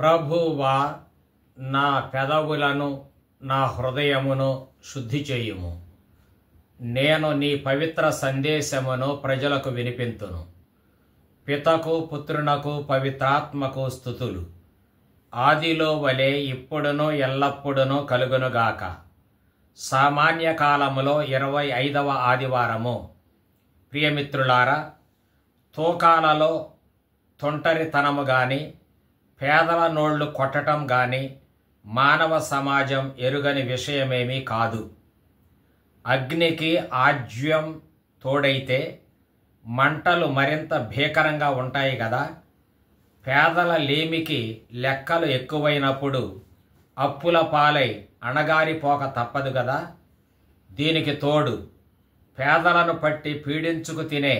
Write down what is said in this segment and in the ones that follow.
ప్రభువా, నా పెదవులను నా హృదయమును శుద్ధి చేయుము. నేను నీ పవిత్ర సందేశమును ప్రజలకు వినిపింతును. పితకు పుత్రునకు పవిత్రాత్మకు స్తుతులు, ఆదిలో వలె ఇప్పుడును ఎల్లప్పుడును కలుగునుగాక. సామాన్య కాలములో 25వ ఆదివారము. ప్రియమిత్రులారా, తూకాలలో తొంటరితనము గాని పేదల నోళ్లు కొట్టడం గాని మానవ సమాజం ఎరుగని విషయమేమీ కాదు. అగ్నికి ఆజ్యం తోడైతే మంటలు మరింత భీకరంగా ఉంటాయి కదా. పేదల లేమికి లెక్కలు ఎక్కువైనప్పుడు అప్పుల పాలై అణగారిపోక తప్పదు కదా. దీనికి తోడు పేదలను పట్టి పీడించుకు తినే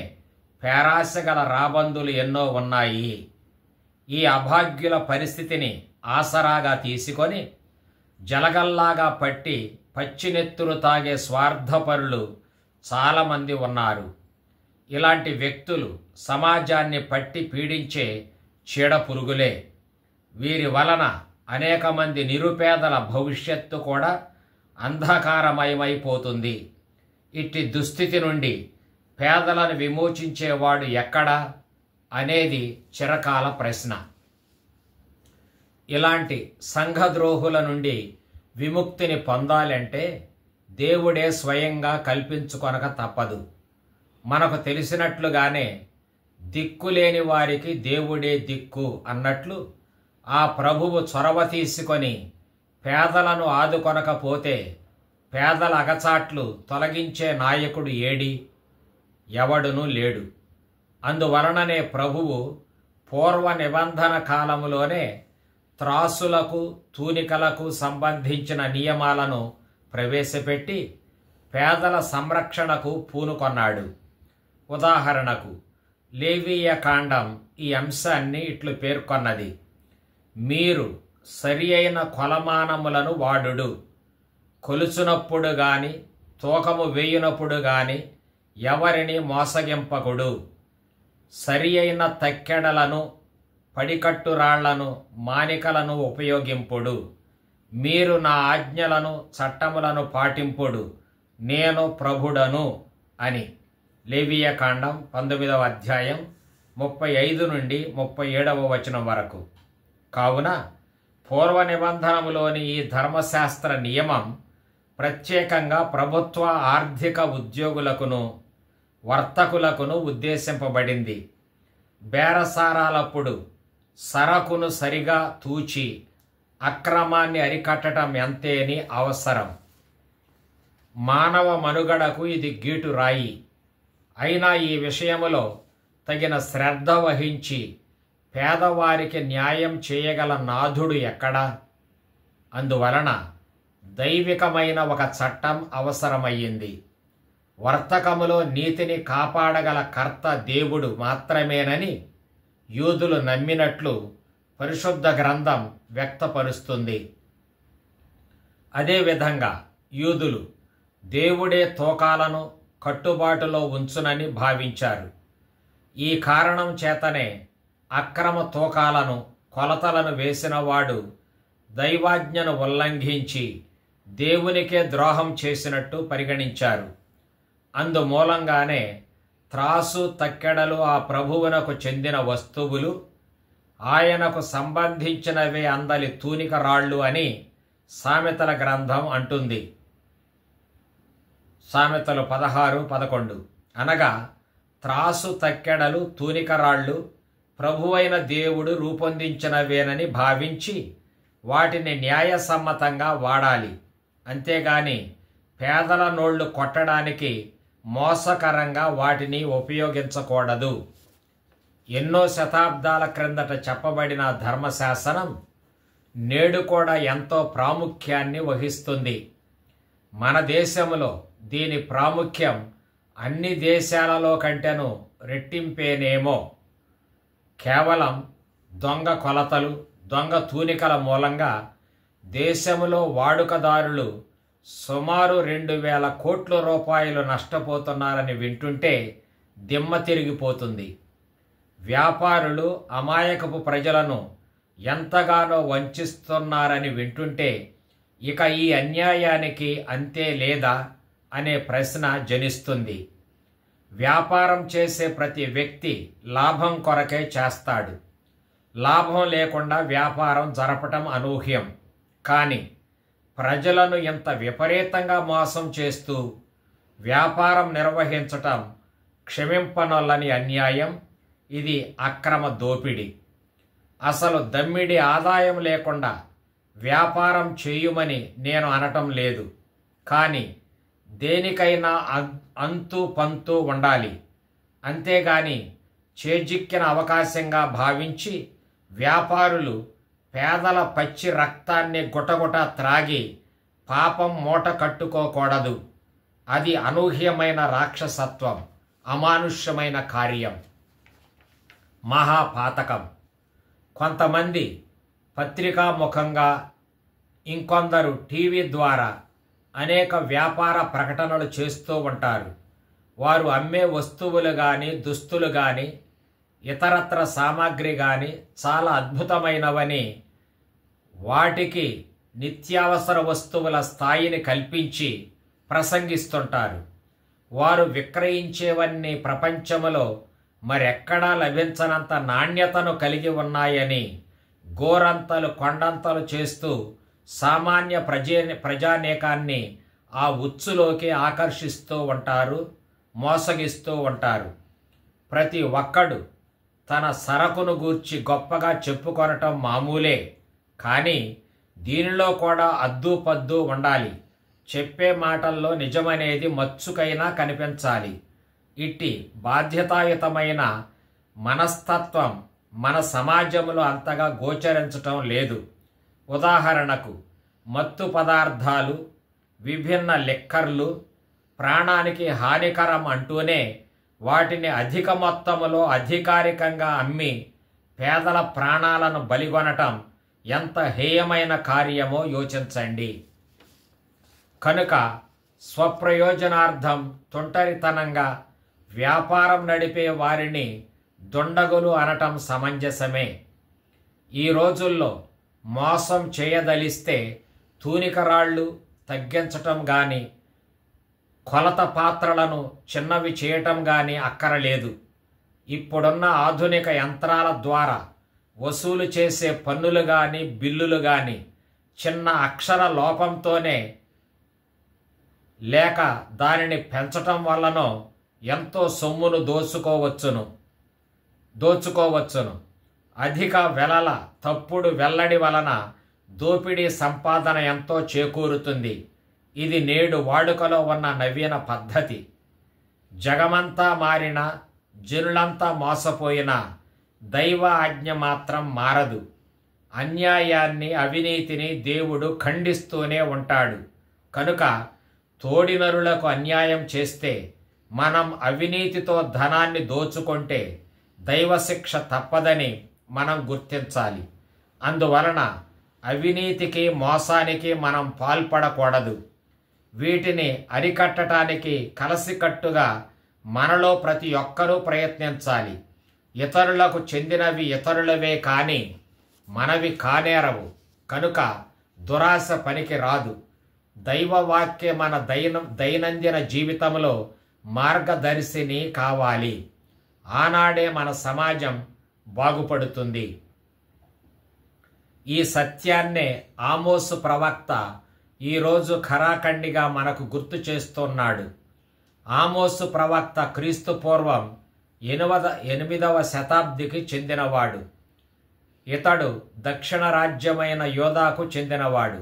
పేరాశ గల రాబందులు ఎన్నో ఉన్నాయి. ఈ అభాగ్యుల పరిస్థితిని ఆసరాగా తీసుకొని జలగల్లాగా పట్టి పచ్చినెత్తురు తాగే స్వార్థపరులు చాలామంది ఉన్నారు. ఇలాంటి వ్యక్తులు సమాజాన్ని పట్టి పీడించే చీడపురుగులే. వీరి వలన అనేక మంది నిరుపేదల భవిష్యత్తు కూడా అంధకారమయమైపోతుంది. ఇట్టి దుస్థితి నుండి పేదలను విమోచించేవాడు ఎక్కడా అనేది చిరకాల ప్రశ్న. ఇలాంటి సంఘద్రోహుల నుండి విముక్తిని పొందాలంటే దేవుడే స్వయంగా కల్పించుకొనక తప్పదు. మనకు తెలిసినట్లుగానే దిక్కులేని వారికి దేవుడే దిక్కు అన్నట్లు ఆ ప్రభువు చొరవ తీసుకొని పేదలను ఆదుకొనకపోతే పేదల అగచాట్లు తొలగించే నాయకుడు ఏడి? ఎవడునూ లేడు. అందువలననే ప్రభువు పూర్వ నిబంధన కాలములోనే త్రాసులకు తూనికలకు సంబంధించిన నియమాలను ప్రవేశపెట్టి పేదల సంరక్షణకు పూనుకొన్నాడు. ఉదాహరణకు లేవీయ కాండం ఈ అంశాన్ని ఇట్లు పేర్కొన్నది: మీరు సరి అయిన కొలమానములను వాడుడు, కొలుచునప్పుడు గాని తూకము వేయునప్పుడు గాని ఎవరిని మోసగింపకుడు, సరి అయిన తక్కెడలను పడికట్టురాళ్లను మానికలను ఉపయోగింపుడు, మీరు నా ఆజ్ఞలను చట్టములను పాటింపుడు, నేను ప్రభుడను అని. లేవీయ కాండం 19వ అధ్యాయం 35 నుండి 37వ వచనం వరకు. కావున పూర్వ నిబంధనములోని ఈ ధర్మశాస్త్ర నియమం ప్రత్యేకంగా ప్రభుత్వ ఆర్థిక ఉద్యోగులకును వర్తకులకును ఉద్దేశింపబడింది. బేరసారాలప్పుడు సరకును సరిగా తూచి అక్రమాన్ని అరికట్టడం ఎంతేని అవసరం. మానవ మనుగడకు ఇది గీటు రాయి. అయినా ఈ విషయములో తగిన శ్రద్ధ వహించి పేదవారికి న్యాయం చేయగల నాథుడు ఎక్కడా? అందువలన దైవికమైన ఒక చట్టం అవసరమయ్యింది. వర్తకములో నీతిని కాపాడగల కర్త దేవుడు మాత్రమేనని యూదులు నమ్మినట్లు పరిశుద్ధ గ్రంథం వ్యక్తపరుస్తుంది. అదేవిధంగా యూదులు దేవుడే తూకాలను కట్టుబాటులో ఉంచునని భావించారు. ఈ కారణం చేతనే అక్రమ తూకాలను కొలతలను వేసినవాడు దైవాజ్ఞను ఉల్లంఘించి దేవునికే ద్రోహం చేసినట్టు పరిగణించారు. అందుమూలంగానే త్రాసు తక్కెడలు ఆ ప్రభువునకు చెందిన వస్తువులు, ఆయనకు సంబంధించినవే అందలి తూనిక రాళ్ళు అని సామెతల గ్రంథం అంటుంది. సామెతలు 16:11. అనగా త్రాసు తక్కెడలు తూనిక రాళ్ళు ప్రభువైన దేవుడు రూపొందించినవేనని భావించి వాటిని న్యాయసమ్మతంగా వాడాలి. అంతేగాని పేదల నోళ్లు కొట్టడానికి మోసకరంగా వాటిని ఉపయోగించకూడదు. ఎన్నో శతాబ్దాల క్రిందట చెప్పబడిన ధర్మశాసనం నేడు కూడా ఎంతో ప్రాముఖ్యాన్ని వహిస్తుంది. మన దేశంలో దీని ప్రాముఖ్యం అన్ని దేశాలలో కంటేనూ రెట్టింపేనేమో. కేవలం దొంగ కొలతలు, దొంగ తూనికల మూలంగా దేశంలో వాడుకదారులు సుమారు 2,000 కోట్ల రూపాయలు నష్టపోతున్నారని వింటుంటే దిమ్మ తిరిగిపోతుంది. వ్యాపారులు అమాయకపు ప్రజలను ఎంతగానో వంచిస్తున్నారని వింటుంటే ఇక ఈ అన్యాయానికి అంతే లేదా అనే ప్రశ్న జనిస్తుంది. వ్యాపారం చేసే ప్రతి వ్యక్తి లాభం కొరకే చేస్తాడు. లాభం లేకుండా వ్యాపారం జరపటం అనూహ్యం. కానీ ప్రజలను ఇంత విపరీతంగా మోసం చేస్తూ వ్యాపారం నిర్వహించటం క్షమింపనొల్లని అన్యాయం. ఇది అక్రమ దోపిడీ. అసలు దమ్మిడి ఆదాయం లేకుండా వ్యాపారం చేయుమని నేను అనటం లేదు. కానీ దేనికైనా అంతు పంతు ఉండాలి. అంతేగాని చేజిక్కిన అవకాశంగా భావించి వ్యాపారులు పేదల పచ్చి రక్తాన్ని గుటగుట త్రాగి పాపం మూట కట్టుకోకూడదు. అది అనూహ్యమైన రాక్షసత్వం, అమానుష్యమైన కార్యం, మహాపాతకం. కొంతమంది పత్రికాముఖంగా, ఇంకొందరు టీవీ ద్వారా అనేక వ్యాపార ప్రకటనలు చేస్తూ ఉంటారు. వారు అమ్మే వస్తువులు కానీ, దుస్తులు కానీ, ఇతరత్ర సామాగ్రి కానీ చాలా అద్భుతమైనవని, వాటికి నిత్యావసర వస్తువుల స్థాయిని కల్పించి ప్రసంగిస్తుంటారు. వారు విక్రయించేవన్నీ ప్రపంచంలో మరెక్కడా లభించనంత నాణ్యతను కలిగి ఉన్నాయని గోరంతలు కొండంతలు చేస్తూ సామాన్య ప్రజానేకాన్ని ఆ ఉచ్చులోకి ఆకర్షిస్తూ ఉంటారు, మోసగిస్తూ ఉంటారు. ప్రతి ఒక్కడు తన సరకును గూర్చి గొప్పగా చెప్పుకొనటం మామూలే. కానీ దీనిలో కూడా అద్దుపద్దు ఉండాలి. చెప్పే మాటల్లో నిజమనేది మచ్చుకైనా కనిపించాలి. ఇట్టి బాధ్యతాయుతమైన మనస్తత్వం మన సమాజంలో అంతగా గోచరించటం లేదు. ఉదాహరణకు మత్తు పదార్థాలు, విభిన్న లిక్కర్లు ప్రాణానికి హానికరం అంటూనే వాటిని అధిక మొత్తములో అధికారికంగా అమ్మి పేదల ప్రాణాలను బలిగొనటం ఎంత హేయమైన కార్యమో యోచించండి. కనుక స్వప్రయోజనార్థం తుంటరితనంగా వ్యాపారం నడిపే వారిని దుండగులు అనటం సమంజసమే. ఈ రోజుల్లో మోసం చేయదలిస్తే తూనికరాళ్ళు తగ్గించటం కానీ, కొలత పాత్రలను చిన్నవి చేయటం కానీ అక్కరలేదు. ఇప్పుడున్న ఆధునిక యంత్రాల ద్వారా వసూలు చేసే పన్నులు కానీ, బిల్లులు కానీ చిన్న అక్షర లోపంతోనే లేక దానిని పెంచటం వల్లనో ఎంతో సొమ్మును దోచుకోవచ్చును. అధిక వెలల తప్పుడు వెల్లడి వలన దోపిడీ సంపాదన ఎంతో చేకూరుతుంది. ఇది నేడు వాడుకలో ఉన్న నవీన పద్ధతి. జగమంతా మారిన, జనులంతా మోసపోయినా దైవ ఆజ్ఞ మాత్రం మారదు. అన్యాయాన్ని, అవినీతిని దేవుడు ఖండిస్తూనే ఉంటాడు. కనుక తోడినరులకు అన్యాయం చేస్తే, మనం అవినీతితో ధనాన్ని దోచుకుంటే దైవశిక్ష తప్పదని మనం గుర్తించాలి. అందువలన అవినీతికి, మోసానికి మనం పాల్పడకూడదు. వీటిని అరికట్టడానికి కలసికట్టుగా మనలో ప్రతి ఒక్కరూ ప్రయత్నించాలి. ఇతరులకు చెందినవి ఇతరులవే కానీ మనవి కానేరవు. కనుక దురాశ పనికి రాదు. దైవవాక్య మన దైనందిన జీవితంలో మార్గదర్శిని కావాలి. ఆనాడే మన సమాజం బాగుపడుతుంది. ఈ సత్యాన్నే ఆమోసు ప్రవక్త ఈరోజు ఖరాఖండిగా మనకు గుర్తు చేస్తున్నాడు. ఆమోసు ప్రవక్త క్రీస్తు పూర్వం 8వ శతాబ్దికి చెందినవాడు. ఇతడు దక్షిణ రాజ్యమైన యోదాకు చెందినవాడు.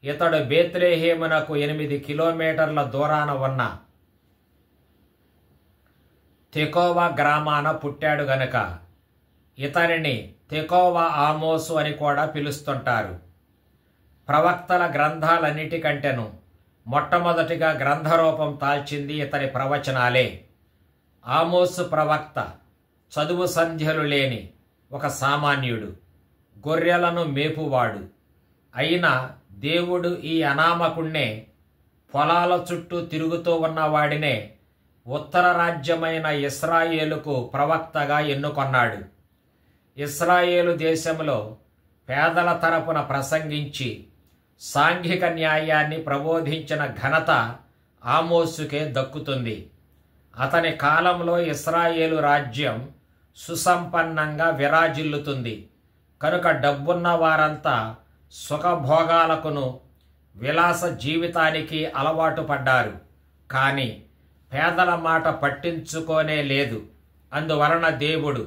ఇతడు బేత్లెహేమునకు 8 కిలోమీటర్ల దూరాన ఉన్న తెకోవా గ్రామాన పుట్టాడు గనుక ఇతనిని తెకోవా ఆమోసు అని కూడా పిలుస్తుంటారు. ప్రవక్తల గ్రంథాలన్నిటికంటేను మొట్టమొదటిగా గ్రంథరూపం దాల్చింది ఇతని ప్రవచనాలే. ఆమోసు ప్రవక్త చదువు సంధ్యలు లేని ఒక సామాన్యుడు, గొర్రెలను మేపువాడు. అయినా దేవుడు ఈ అనామకుణ్ణే, పొలాల చుట్టూ తిరుగుతూ ఉన్నవాడినే ఉత్తర రాజ్యమైన ఇశ్రాయేలుకు ప్రవక్తగా ఎన్నుకొన్నాడు. ఇశ్రాయేలు దేశంలో పేదల తరపున ప్రసంగించి సాంఘిక న్యాయాన్ని ప్రబోధించిన ఘనత ఆమోసుకే దక్కుతుంది. అతని కాలంలో ఇశ్రాయేలు రాజ్యం సుసంపన్నంగా విరాజిల్లుతుంది. కనుక డబ్బున్న వారంతా సుఖభోగాలకును విలాస జీవితానికి అలవాటు పడ్డారు. కానీ పేదల మాట పట్టించుకోనే లేదు. అందువలన దేవుడు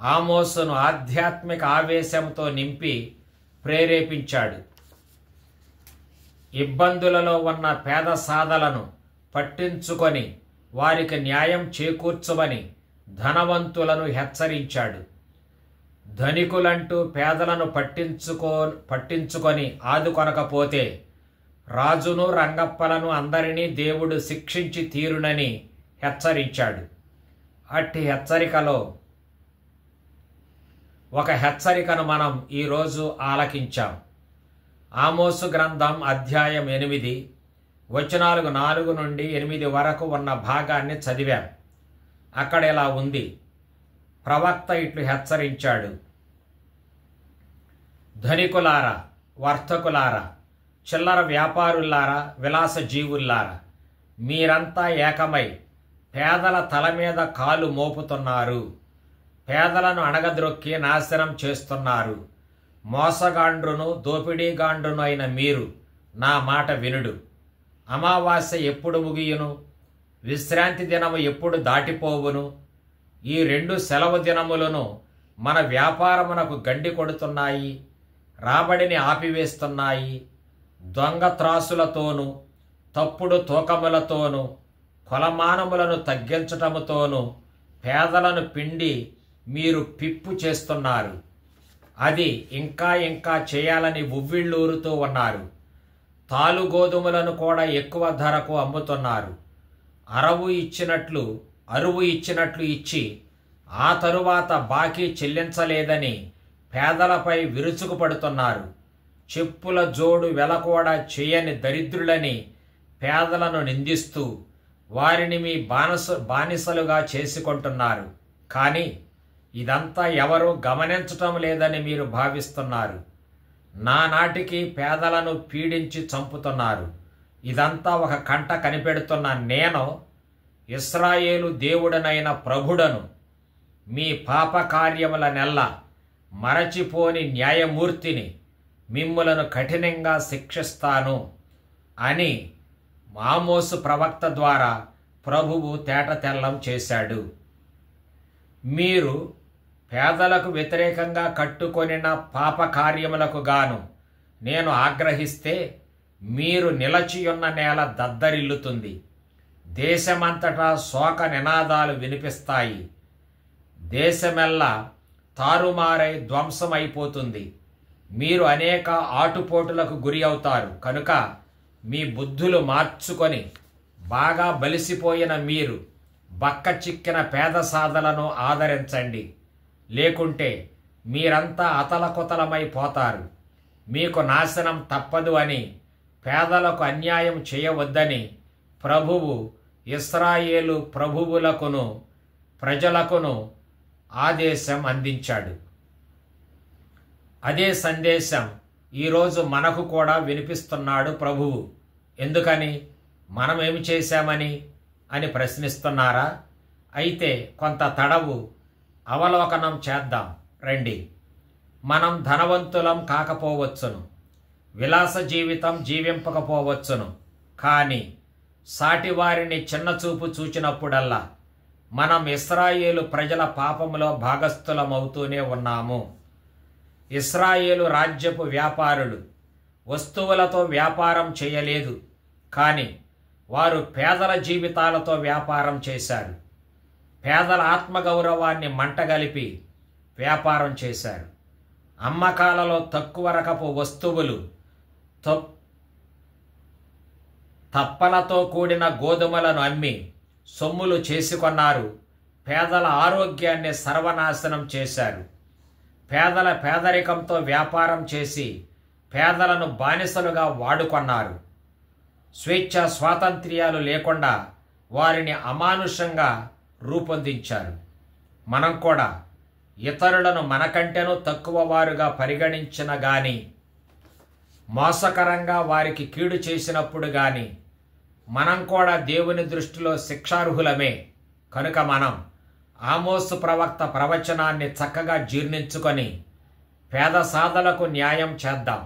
ఆమోసును ఆధ్యాత్మిక ఆవేశంతో నింపి ప్రేరేపించాడు. ఇబ్బందులలో ఉన్న పేద సాధలను పట్టించుకొని వారికి న్యాయం చేకూర్చమని ధనవంతులను హెచ్చరించాడు. ధనికులంటూ పేదలను పట్టించుకొని ఆదుకొనకపోతే రాజును రంగప్పలను అందరినీ దేవుడు శిక్షించి తీరునని హెచ్చరించాడు. అట్టి హెచ్చరికలో ఒక హెచ్చరికను మనం ఈరోజు ఆలకించాం. ఆమోసు గ్రంథం అధ్యాయం 8 వచనాలు 4 నుండి 8 వరకు ఉన్న భాగాన్ని చదివాం. అక్కడ ఇలా ఉంది. ప్రవక్త ఇట్లు హెచ్చరించాడు. ధనికులారా, వర్తకులారా, చిల్లర వ్యాపారులారా, విలాస జీవుల్లారా, మీరంతా ఏకమై పేదల తల మీద కాలు మోపుతున్నారు. పేదలను అణగద్రొక్కి నాశనం చేస్తున్నారు. మోసగాండ్రును దోపిడీగాండ్రును అయిన మీరు నా మాట వినుడు. అమావాస్య ఎప్పుడు ముగియును? విశ్రాంతి దినము ఎప్పుడు దాటిపోవును? ఈ 2 సెలవు దినములను మన వ్యాపారమునకు గండి కొడుతున్నాయి, రాబడిని ఆపివేస్తున్నాయి. దొంగ త్రాసులతోనూ తప్పుడు తూకములతోనూ కొలమానములను తగ్గించటముతోనూ పేదలను పిండి మీరు పిప్పు చేస్తున్నారు. అది ఇంకా ఇంకా చేయాలని ఉవ్విళ్ళూరుతూ ఉన్నారు. తాలు గోధుమలను కూడా ఎక్కువ ధరకు అమ్ముతున్నారు. అరువు ఇచ్చినట్లు ఇచ్చి ఆ తరువాత బాకీ చెల్లించలేదని పేదలపై విరుచుకుపడుతున్నారు. చెప్పుల జోడు వెల కూడా చేయని దరిద్రులని పేదలను నిందిస్తూ వారిని మీ బానిసలుగా చేసుకుంటున్నారు. కానీ ఇదంతా ఎవరూ గమనించటం లేదని మీరు భావిస్తున్నారు. నానాటికి పేదలను పీడించి చంపుతున్నారు. ఇదంతా ఒక కంట కనిపెడుతున్న నేను ఇశ్రాయేలు దేవుడనైన ప్రభుడను. మీ పాప కార్యములనెల్ల మరచిపోని న్యాయమూర్తిని మిమ్ములను కఠినంగా శిక్షిస్తాను అని ఆమోసు ప్రవక్త ద్వారా ప్రభువు తేటతెల్లం చేశాడు. మీరు పేదలకు వ్యతిరేకంగా కట్టుకొనిన పాప కార్యములకు గాను నేను ఆగ్రహిస్తే మీరు నిలచియున్న నేల దద్దరిల్లుతుంది. దేశమంతటా శోక నినాదాలు వినిపిస్తాయి. దేశమెల్లా తారుమారై ధ్వంసమైపోతుంది. మీరు అనేక ఆటుపోటులకు గురి అవుతారు. కనుక మీ బుద్ధులు మార్చుకొని బాగా బలిసిపోయిన మీరు బక్క చిక్కిన పేద సాధలను ఆదరించండి. లేకుంటే మీరంతా అతలకుతలమైపోతారు. మీకు నాశనం తప్పదు అని పేదలకు అన్యాయం చేయవద్దని ప్రభువు ఇశ్రాయేలు ప్రభువులకును ప్రజలకును ఆదేశం అందించాడు. అదే సందేశం ఈరోజు మనకు కూడా వినిపిస్తున్నాడు ప్రభువు. ఎందుకని? మనమేమి చేశామని అని ప్రశ్నిస్తున్నారా? అయితే కొంత తడవు అవలోకనం చేద్దాం రండి. మనం ధనవంతులం కాకపోవచ్చును, విలాస జీవితం జీవింపకపోవచ్చును. కానీ సాటివారిని చిన్నచూపు చూచినప్పుడల్లా మనం ఇశ్రాయేలు ప్రజల పాపములో భాగస్థులమవుతూనే ఉన్నాము. ఇశ్రాయేలు రాజ్యపు వ్యాపారులు వస్తువులతో వ్యాపారం చేయలేదు, కానీ వారు పేదల జీవితాలతో వ్యాపారం చేశారు. పేదల ఆత్మగౌరవాన్ని మంటగలిపి వ్యాపారం చేశారు. అమ్మకాలలో తక్కువ రకపు వస్తువులు, తప్పలతో కూడిన గోధుమలను అమ్మి సొమ్ములు చేసుకొన్నారు. పేదల ఆరోగ్యాన్ని సర్వనాశనం చేశారు. పేదల పేదరికంతో వ్యాపారం చేసి పేదలను బానిసలుగా వాడుకొన్నారు. స్వేచ్ఛ స్వాతంత్ర్యాలు లేకుండా వారిని అమానుషంగా రూపొందించారు. మనం కూడా ఇతరులను మనకంటేనూ తక్కువ వారుగా పరిగణించిన గాని, మోసకరంగా వారికి కీడు చేసినప్పుడు గాని మనం కూడా దేవుని దృష్టిలో శిక్షార్హులమే. కనుక మనం ఆమోసు ప్రవక్త ప్రవచనాన్ని చక్కగా జీర్ణించుకొని పేద సాధలకు న్యాయం చేద్దాం.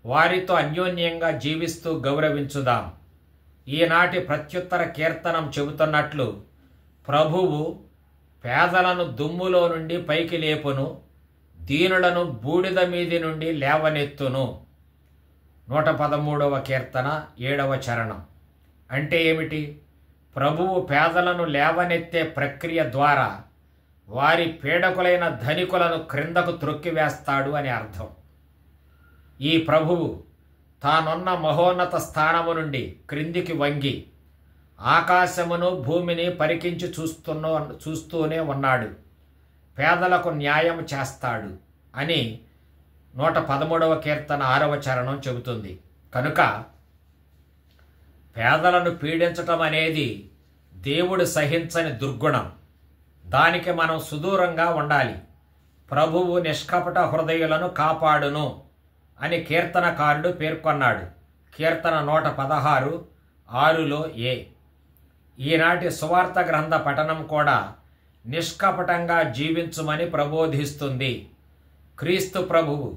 వారితో అన్యోన్యంగా జీవిస్తూ గౌరవించుదాం. ఈనాటి ప్రత్యుత్తర కీర్తనం చెబుతున్నట్లు, ప్రభువు పేదలను దుమ్ములో నుండి పైకి లేపును, దీనులను బూడిద మీది నుండి లేవనెత్తును. 113వ కీర్తన 7వ చరణం. అంటే ఏమిటి? ప్రభువు పేదలను లేవనెత్తే ప్రక్రియ ద్వారా వారి పీడకులైన ధనికులను క్రిందకు త్రొక్కివేస్తాడు అని అర్థం. ఈ ప్రభువు తానున్న మహోన్నత స్థానము నుండి క్రిందికి వంగి ఆకాశమును భూమిని పరికించి చూస్తూనే ఉన్నాడు. పేదలకు న్యాయం చేస్తాడు అని 113వ కీర్తన 6వ చరణం చెబుతుంది. కనుక పేదలను పీడించటం అనేది దేవుడు సహించని దుర్గుణం. దానికి మనం సుదూరంగా ఉండాలి. ప్రభువు నిష్కపట హృదయులను కాపాడును అని కీర్తనకారుడు పేర్కొన్నాడు. కీర్తన 116 6లో ఏ. ఈనాటి సువార్త గ్రంథ పఠనం కూడా నిష్కపటంగా జీవించుమని ప్రబోధిస్తుంది. క్రీస్తు ప్రభువు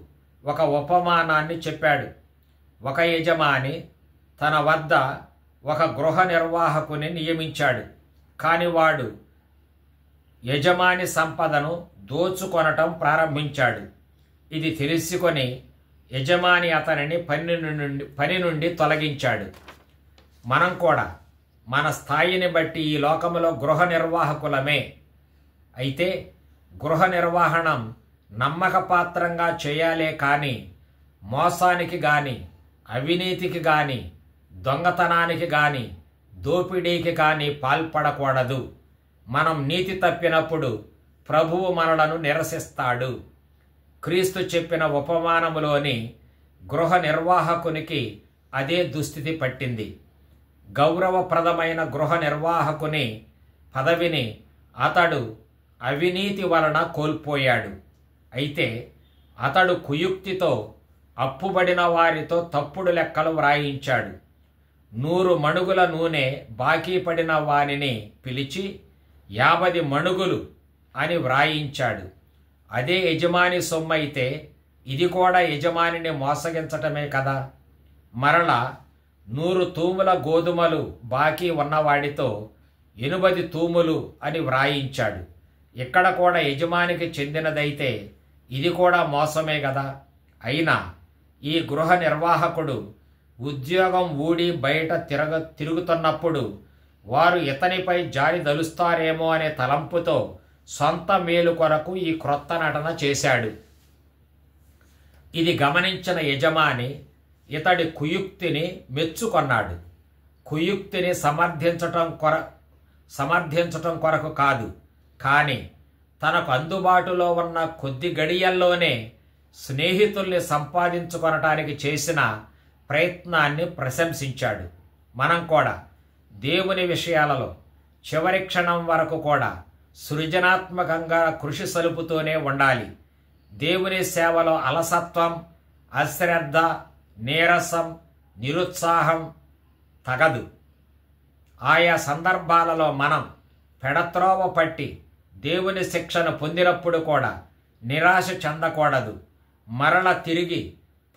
ఒక ఉపమానాన్ని చెప్పాడు. ఒక యజమాని తన వద్ద ఒక గృహ నిర్వాహకుని నియమించాడు. కాని వాడు యజమాని సంపదను దోచుకొనటం ప్రారంభించాడు. ఇది తెలుసుకొని యజమాని అతనిని పని నుండి తొలగించాడు. మనం కూడా మన స్థాయిని బట్టి ఈ లోకములో గృహ నిర్వాహకులమే. అయితే గృహ నిర్వహణం నమ్మకపాత్రంగా చేయాలే కానీ మోసానికి కానీ, అవినీతికి కానీ, దొంగతనానికి కానీ, దోపిడీకి కానీ పాల్పడకూడదు. మనం నీతి తప్పినప్పుడు ప్రభువు మనలను నిరసిస్తాడు. క్రీస్తు చెప్పిన ఉపమానములోని గృహ నిర్వాహకునికి అదే దుస్థితి పట్టింది. గౌరవప్రదమైన గృహ నిర్వాహకుని పదవిని అతడు అవినీతి వలన కోల్పోయాడు. అయితే అతడు కుయుక్తితో అప్పుబడిన వారితో తప్పుడు లెక్కలు వ్రాయించాడు. 100 మణుగుల నూనె బాకీ పడిన వానిని పిలిచి 50 మణుగులు అని వ్రాయించాడు. అదే యజమాని సొమ్మైతే ఇది కూడా యజమానిని మోసగించటమే కదా. మరలా 100 తూముల గోధుమలు బాకీ ఉన్నవాడితో 80 తూములు అని వ్రాయించాడు. ఇక్కడ కూడా యజమానికి చెందినదైతే ఇది కూడా మోసమే కదా. అయినా ఈ గృహ నిర్వాహకుడు ఉద్యోగం ఊడి బయట తిరుగుతున్నప్పుడు వారు ఇతనిపై జారి దలుస్తారేమో అనే తలంపుతో సొంత మేలు కొరకు ఈ క్రొత్త నటన చేశాడు. ఇది గమనించిన యజమాని ఇతడి కుయుక్తిని మెచ్చుకొన్నాడు. కుయుక్తిని సమర్థించటం కొరకు కాదు, కానీ తనకు అందుబాటులో ఉన్న కొద్ది గడియల్లోనే స్నేహితుల్ని సంపాదించుకొనటానికి చేసిన ప్రయత్నాన్ని ప్రశంసించాడు. మనం కూడా దేవుని విషయాలలో చివరి క్షణం వరకు కూడా సృజనాత్మకంగా కృషి సలుపుతూనే ఉండాలి. దేవుని సేవలో అలసత్వం, అశ్రద్ధ, నీరసం, నిరుత్సాహం తగదు. ఆయా సందర్భాలలో మనం పెడత్రోవ పట్టి దేవుని శిక్షను పొందినప్పుడు కూడా నిరాశ చెందకూడదు. మరల తిరిగి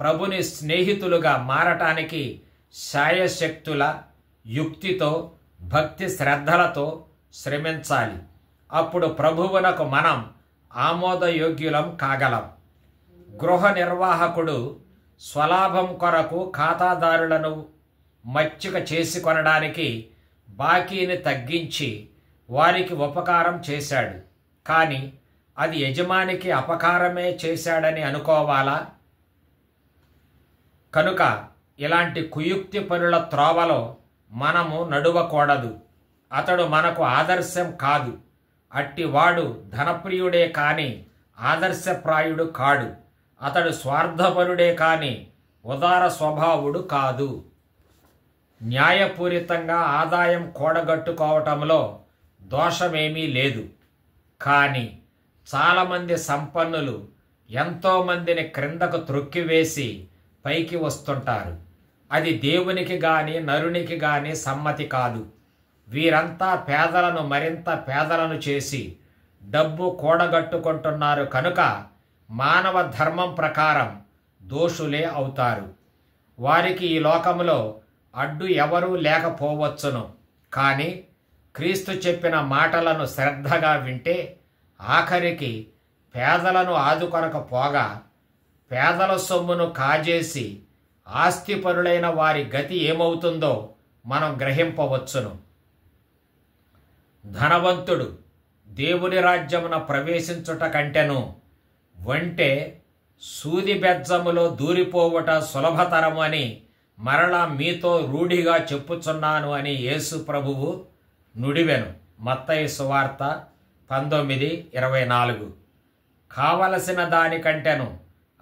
ప్రభుని స్నేహితులుగా మారటానికి శాయశక్తుల యుక్తితో, భక్తి శ్రద్ధలతో శ్రమించాలి. అప్పుడు ప్రభువునకు మనం ఆమోదయోగ్యులం కాగలం. గృహ నిర్వాహకుడు స్వలాభం కొరకు ఖాతాదారులను మచ్చిక చేసి కొనడానికి బాకీని తగ్గించి వారికి ఉపకారం చేశాడు. కానీ అది యజమానికి అపకారమే చేశాడని అనుకోవాలా? కనుక ఇలాంటి కుయుక్తి పనుల త్రోవలో మనము నడువకూడదు. అతడు మనకు ఆదర్శం కాదు. అట్టివాడు ధనప్రియుడే కాని ఆదర్శప్రాయుడు కాడు. అతడు స్వార్థపరుడే కాని ఉదార స్వభావుడు కాదు. న్యాయపూరితంగా ఆదాయం కూడగట్టుకోవటంలో దోషమేమీ లేదు. కానీ చాలామంది సంపన్నులు ఎంతోమందిని క్రిందకు త్రొక్కివేసి పైకి వస్తుంటారు. అది దేవునికి గాని నరునికి గాని సమ్మతి కాదు. వీరంతా పేదలను మరింత పేదలను చేసి డబ్బు కూడగట్టుకుంటున్నారు కనుక మానవ ధర్మం ప్రకారం దోషులే అవుతారు. వారికి ఈ లోకములో అడ్డు ఎవరూ లేకపోవచ్చును. కానీ క్రీస్తు చెప్పిన మాటలను శ్రద్ధగా వింటే ఆఖరికి పేదలను ఆదుకొనకపోగా పేదల సొమ్మును కాజేసి ఆస్తిపరులైన వారి గతి ఏమవుతుందో మనం గ్రహింపవచ్చును. ధనవంతుడు దేవుని రాజ్యమున ప్రవేశించుట కంటెను వంటే సూది బెజ్జములో దూరిపోవుట సులభతరము అని మరలా మీతో రూఢిగా చెప్పుచున్నాను అని యేసు ప్రభువు నుడివెను. మత్తయి సువార్త 19:24. కావలసిన దానికంటేను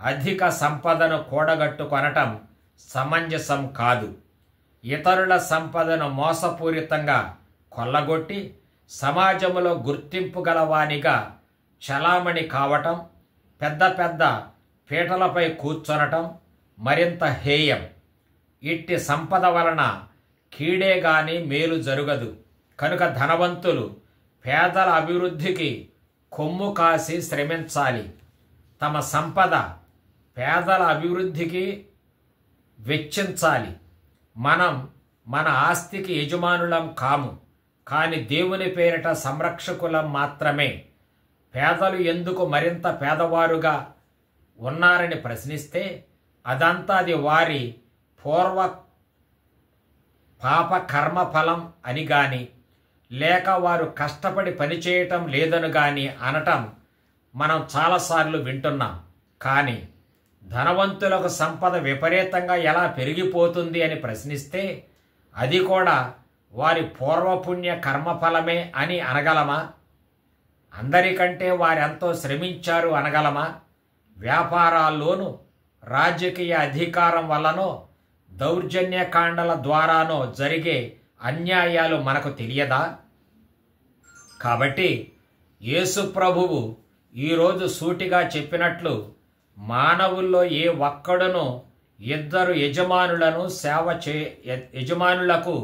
అధిక సంపదను కూడగట్టుకొనటం సమంజసం కాదు. ఇతరుల సంపదను మోసపూరితంగా కొల్లగొట్టి సమాజంలో గుర్తింపు గలవానిగా చలామణి కావటం, పెద్ద పెద్ద పీటలపై కూర్చొనటం మరింత హేయం. ఇట్టి సంపద వలన కీడే గాని మేలు జరుగదు. కనుక ధనవంతులు పేదల అభివృద్ధికి కొమ్ము కాసి శ్రమించాలి. తమ సంపద పేదల అభివృద్ధికి వెచ్చించాలి. మనం మన ఆస్తికి యజమానులం కాము, కానీ దేవుని పేరిట సంరక్షకులం మాత్రమే. పేదలు ఎందుకు మరింత పేదవారుగా ఉన్నారని ప్రశ్నిస్తే అదంతా అది వారి పూర్వ పాప కర్మఫలం అని గాని లేక వారు కష్టపడి పనిచేయటం లేదని గాని అనటం మనం చాలాసార్లు వింటున్నాం. కానీ ధనవంతులకు సంపద విపరీతంగా ఎలా పెరిగిపోతుంది అని ప్రశ్నిస్తే అది కూడా వారి పూర్వపుణ్య కర్మఫలమే అని అనగలమా? అందరికంటే వారెంతో శ్రమించారు అనగలమా? వ్యాపారాల్లోనూ రాజకీయ అధికారం వల్లనో దౌర్జన్యకాండల ద్వారానో జరిగే అన్యాయాలు మనకు తెలియదా? కాబట్టి యేసు ప్రభువు ఈరోజు సూటిగా చెప్పినట్లు మానవుల్లో ఏ ఒక్కడును ఇద్దరు యజమానులకు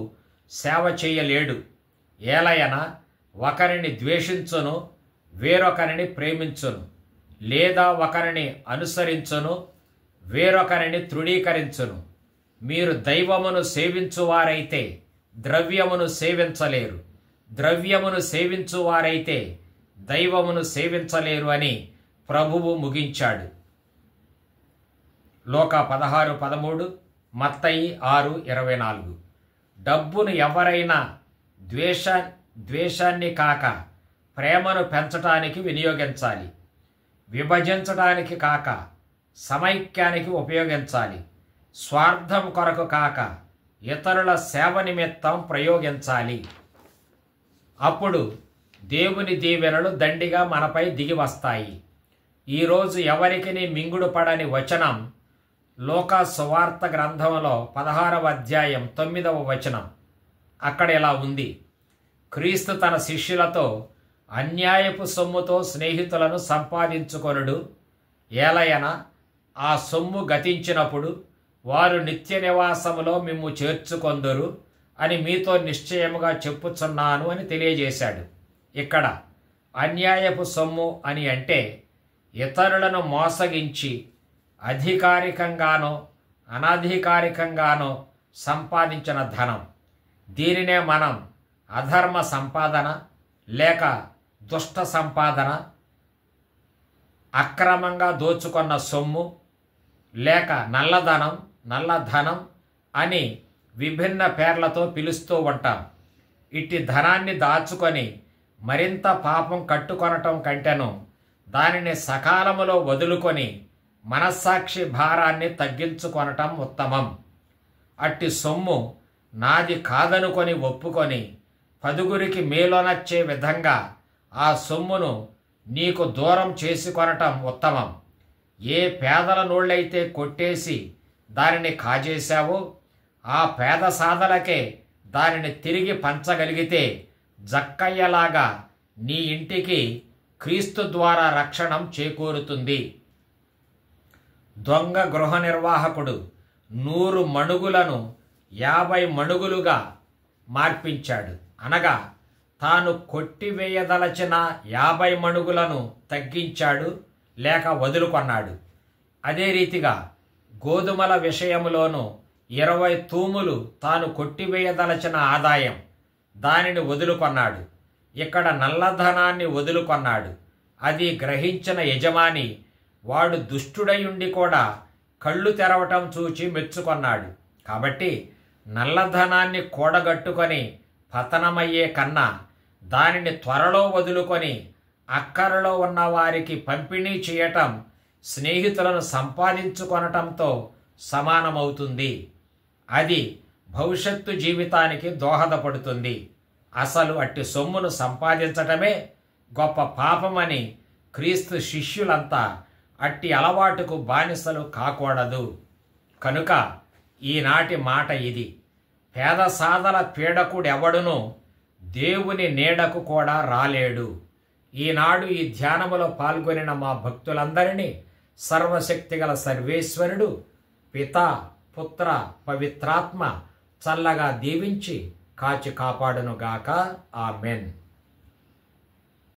సేవ చేయలేడు. ఏలయన ఒకరిని ద్వేషించును, వేరొకరిని ప్రేమించును, లేదా ఒకరిని అనుసరించును, వేరొకరిని తృణీకరించును. మీరు దైవమును సేవించువారైతే ద్రవ్యమును సేవించలేరు, ద్రవ్యమును సేవించువారైతే దైవమును సేవించలేరు అని ప్రభువు ముగించాడు. లోకా 16:13, మత్తయి 6:24. డబ్బును ఎవరైనా ద్వేషాన్ని కాక ప్రేమను పెంచటానికి వినియోగించాలి. విభజించడానికి కాక సమైక్యానికి ఉపయోగించాలి. స్వార్థం కొరకు కాక ఇతరుల సేవ నిమిత్తం ప్రయోగించాలి. అప్పుడు దేవుని దీవెనలు దండిగా మనపై దిగి వస్తాయి. ఈరోజు ఎవరికిని మింగుడు పడని వచనం లోకా సువార్త గ్రంథంలో 16వ అధ్యాయం 9వ వచనం. అక్కడ ఇలా ఉంది: క్రీస్తు తన శిష్యులతో అన్యాయపు సొమ్ముతో స్నేహితులను సంపాదించుకొనుడు. ఏలయన ఆ సొమ్ము గతించినప్పుడు వారు నిత్య నివాసములో మిమ్ము చేర్చుకొందురు అని మీతో నిశ్చయముగా చెప్పుచున్నాను అని తెలియజేశాడు. ఇక్కడ అన్యాయపు సొమ్ము అని అంటే ఇతరులను మోసగించి అధికారికంగానో అనధికారికంగానో సంపాదించిన ధనం. దీనినే మనం అధర్మ సంపాదన లేక దుష్ట సంపాదన, అక్రమంగా దోచుకున్న సొమ్ము లేక నల్లధనం అని విభిన్న పేర్లతో పిలుస్తూ ఉంటాం. ఇట్టి ధనాన్ని దాచుకొని మరింత పాపం కట్టుకొనటం కంటేను దానిని సకాలములో వదులుకొని మనస్సాక్షి భారాన్ని తగ్గించుకొనటం ఉత్తమం. అట్టి సొమ్ము నాది కాదనుకొని ఒప్పుకొని పదుగురికి మేలునొచ్చే విధంగా ఆ సొమ్మును నీకు దూరం చేసుకొనటం ఉత్తమం. ఏ పేదల నోళ్ళైతే కొట్టేసి దానిని కాజేశావో ఆ పేద సాధలకే దానిని తిరిగి పంచగలిగితే జక్కయ్యలాగా నీ ఇంటికి క్రీస్తు ద్వారా రక్షణ చేకూరుతుంది. దొంగ గృహ నిర్వాహకుడు 100 మణుగులను 50 మణుగులుగా మార్పించాడు. అనగా తాను కొట్టివేయదలచిన 50 మణుగులను తగ్గించాడు లేక వదులుకొన్నాడు. అదే రీతిగా గోధుమల విషయంలోనూ 20 తూములు తాను కొట్టివేయదలచిన ఆదాయం, దానిని వదులుకొన్నాడు. ఇక్కడ నల్లధనాన్ని వదులుకొన్నాడు. అది గ్రహించిన యజమాని వాడు దుష్టుడయుండి కూడా కళ్ళు తెరవటం చూచి మెచ్చుకొన్నాడు. కాబట్టి నల్లధనాన్ని కూడగట్టుకొని పతనమయ్యే కన్నా దానిని త్వరలో వదులుకొని అక్కరలో ఉన్న వారికి పంపిణీ చేయటం స్నేహితులను సంపాదించుకొనటంతో సమానమవుతుంది. అది భవిష్యత్తు జీవితానికి దోహదపడుతుంది. అసలు అట్టి సొమ్మును సంపాదించటమే గొప్ప పాపమని క్రీస్తు శిష్యులంతా అట్టి అలవాటుకు బానిసలు కాకూడదు. కనుక ఈనాటి మాట ఇది: పేద సాదల పీడకుడెవడునూ దేవుని నీడకు కూడా రాలేడు. ఈనాడు ఈ ధ్యానములో పాల్గొనిన మా భక్తులందరినీ సర్వశక్తిగల సర్వేశ్వరుడు పితా, పుత్ర, పవిత్రాత్మ చల్లగా దీవించి కాచి కాపాడునుగాక. ఆమెన్.